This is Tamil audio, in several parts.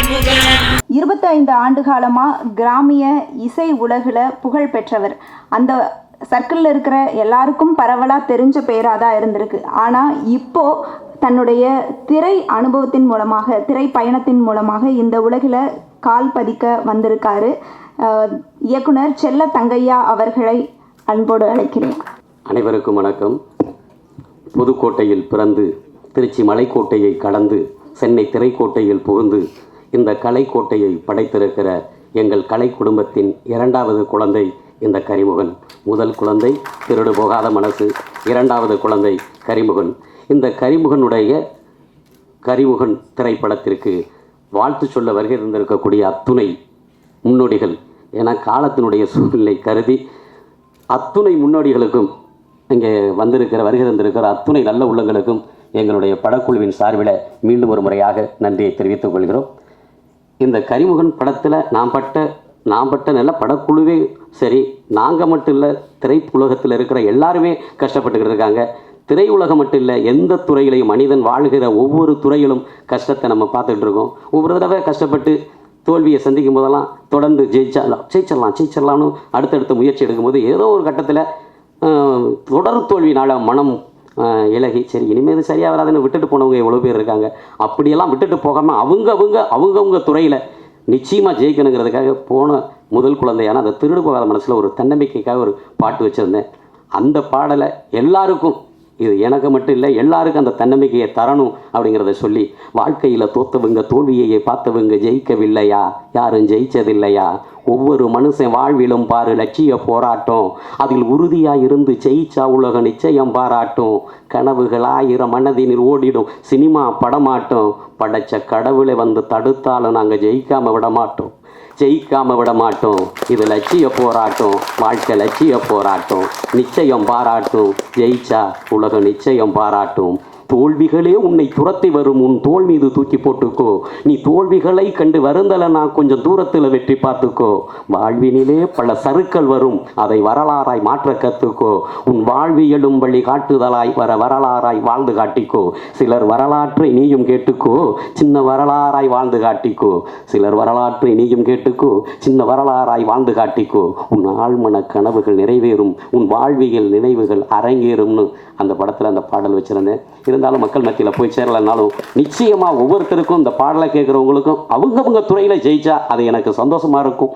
25 ஆண்டு காலமாக கிராமிய இசை உலகில் புகழ் பெற்றவர். அந்த சர்க்கிளில் இருக்கிற எல்லாருக்கும் பரவலாக தெரிஞ்ச பேராக தான் இருந்திருக்கு. ஆனால் இப்போது தன்னுடைய திரை அனுபவத்தின் மூலமாக, திரை பயணத்தின் மூலமாக இந்த உலகில் கால் பதிக்க வந்திருக்காரு. இயக்குனர் செல்ல தங்கையா அவர்களை அன்போடு அழைக்கிறேன். அனைவருக்கும் வணக்கம். புதுக்கோட்டையில் பிறந்து திருச்சி மலைக்கோட்டையை கடந்து சென்னை திரைக்கோட்டையில் புகுந்து இந்த கலைக்கோட்டையை படைத்திருக்கிற எங்கள் கலை குடும்பத்தின் 2வது குழந்தை இந்த கரிமுகன். முதல் குழந்தை திருடு போகாத மனசு, 2வது குழந்தை கரிமுகன். இந்த கரிமுகன் திரைப்படத்திற்கு வாழ்த்து சொல்ல வருகை இருந்திருக்கக்கூடிய அத்துணை முன்னோடிகள், என காலத்தினுடைய சூழ்நிலை கருதி அத்துணை முன்னோடிகளுக்கும், இங்கே வருகை தந்திருக்கிற அத்துணை நல்ல உள்ளங்களுக்கும் எங்களுடைய படக்குழுவின் சார்பில் மீண்டும் ஒரு முறையாக நன்றியை தெரிவித்துக் கொள்கிறோம். இந்த கரிமுகன் படத்தில் நான் பட்ட நல்ல படக்குழுவே சரி, நாங்கள் மட்டும் இல்லை, திரையுலகத்தில் இருக்கிற எல்லாருமே கஷ்டப்பட்டுக்கிட்டு இருக்காங்க. திரையுலகம் மட்டும் இல்லை, எந்த துறையிலையும் மனிதன் வாழ்கிற ஒவ்வொரு துறையிலும் கஷ்டத்தை நம்ம பார்த்துக்கிட்டு இருக்கோம். ஒவ்வொரு தடவை கஷ்டப்பட்டு தோல்வியை சந்திக்கும் போதெல்லாம் தொடர்ந்து ஜெயிச்சிடலாம்னு அடுத்தடுத்த முயற்சி எடுக்கும்போது ஏதோ ஒரு கட்டத்தில் தொடர் தோல்வினால் மனம் இலகி, சரி இனிமேல் இது சரியாக வராதுன்னு விட்டுட்டு போனவங்க எவ்வளோ பேர் இருக்காங்க. அப்படியெல்லாம் விட்டுட்டு போகாமல் அவங்கவுங்க துறையில் நிச்சயமாக ஜெயிக்கணுங்கிறதுக்காக போன முதல் குழந்தையான அந்த திருடு போகாத மனசில் ஒரு தன்னம்பிக்கைக்காக ஒரு பாட்டு வச்சுருந்தேன். அந்த பாடலை எல்லாருக்கும், இது எனக்கு மட்டும் இல்லை, எல்லாருக்கும் அந்த தன்னம்பிக்கையை தரணும் அப்படிங்கிறத சொல்லி, வாழ்க்கையில் தோத்தவங்க தோல்வியையே பார்த்தவங்க ஜெயிக்கவில்லையா, யாரும் ஜெயிச்சதில்லையா, ஒவ்வொரு மனுஷன் வாழ்விலும் பாரு லட்சிய போராட்டம், அதில் உறுதியாக இருந்து ஜெயிச்சா உலகம் நிச்சயம் பாராட்டும், கனவுகள் 1000 மனதினில் ஓடிடும் சினிமா படமாட்டோம், படைச்ச கடவுளை வந்து தடுத்தாலும் நாங்கள் ஜெயிக்காமல் விட மாட்டோம், இது லட்சிய போராட்டம், வாழ்க்கை லட்சிய போராட்டம், நிச்சயம் பாராட்டும், ஜெயிச்சா உலகம் நிச்சயம் பாராட்டும், தோல்விகளே உன்னை துரத்தி வரும், உன் தோல் மீது தூக்கி போட்டுக்கோ, நீ தோல்விகளை கண்டு வருந்தலனா கொஞ்சம் தூரத்தில் வெற்றி பார்த்துக்கோ, வாழ்வினிலே பல சறுக்கள் வரும், அதை வரலாறாய் மாற்ற கற்றுக்கோ, உன் வாழ்வியலும் வழி காட்டுதலாய் வரலாறாய் வாழ்ந்து காட்டிக்கோ, சிலர் வரலாற்றை நீயும் கேட்டுக்கோ, சின்ன வரலாறாய் வாழ்ந்து காட்டிக்கோ, சிலர் வரலாற்றை நீயும் கேட்டுக்கோ, சின்ன வரலாறாய் வாழ்ந்து காட்டிக்கோ, உன் ஆழ்மன கனவுகள் நிறைவேறும், உன் வாழ்வியல் நினைவுகள் அரங்கேறும்னு அந்த படத்தில் அந்த பாடல் வச்சுருந்தேன். இருந்தாலும் மக்கள் மத்தியில் போய் சேரலைனாலும் நிச்சயமாக ஒவ்வொருத்தருக்கும் இந்த பாடலை கேட்குறவங்களுக்கும் அவங்கவுங்க துறையில் ஜெயிச்சா அது எனக்கு சந்தோஷமாக இருக்கும்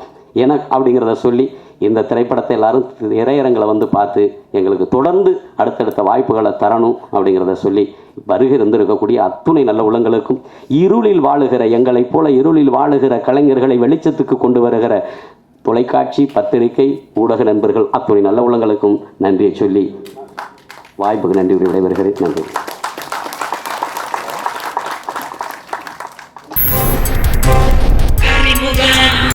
அப்படிங்கிறத சொல்லி, இந்த திரைப்படத்தை எல்லாரும் திரையரங்களை வந்து பார்த்து எங்களுக்கு தொடர்ந்து அடுத்தடுத்த வாய்ப்புகளை தரணும் அப்படிங்கிறத சொல்லி, வருகை இருந்திருக்கக்கூடிய அத்துணை நல்ல உள்ளங்களுக்கும், இருளில் வாழுகிற எங்களைப் போல இருளில் வாழுகிற கலைஞர்களை வெளிச்சத்துக்கு கொண்டு வருகிற தொலைக்காட்சி பத்திரிகை ஊடக நண்பர்கள் அத்துணை நல்ல உள்ளங்களுக்கும் நன்றியை சொல்லி வாய்ப்புக்கு நன்றி விடைபெறுகிறேன். நன்றி.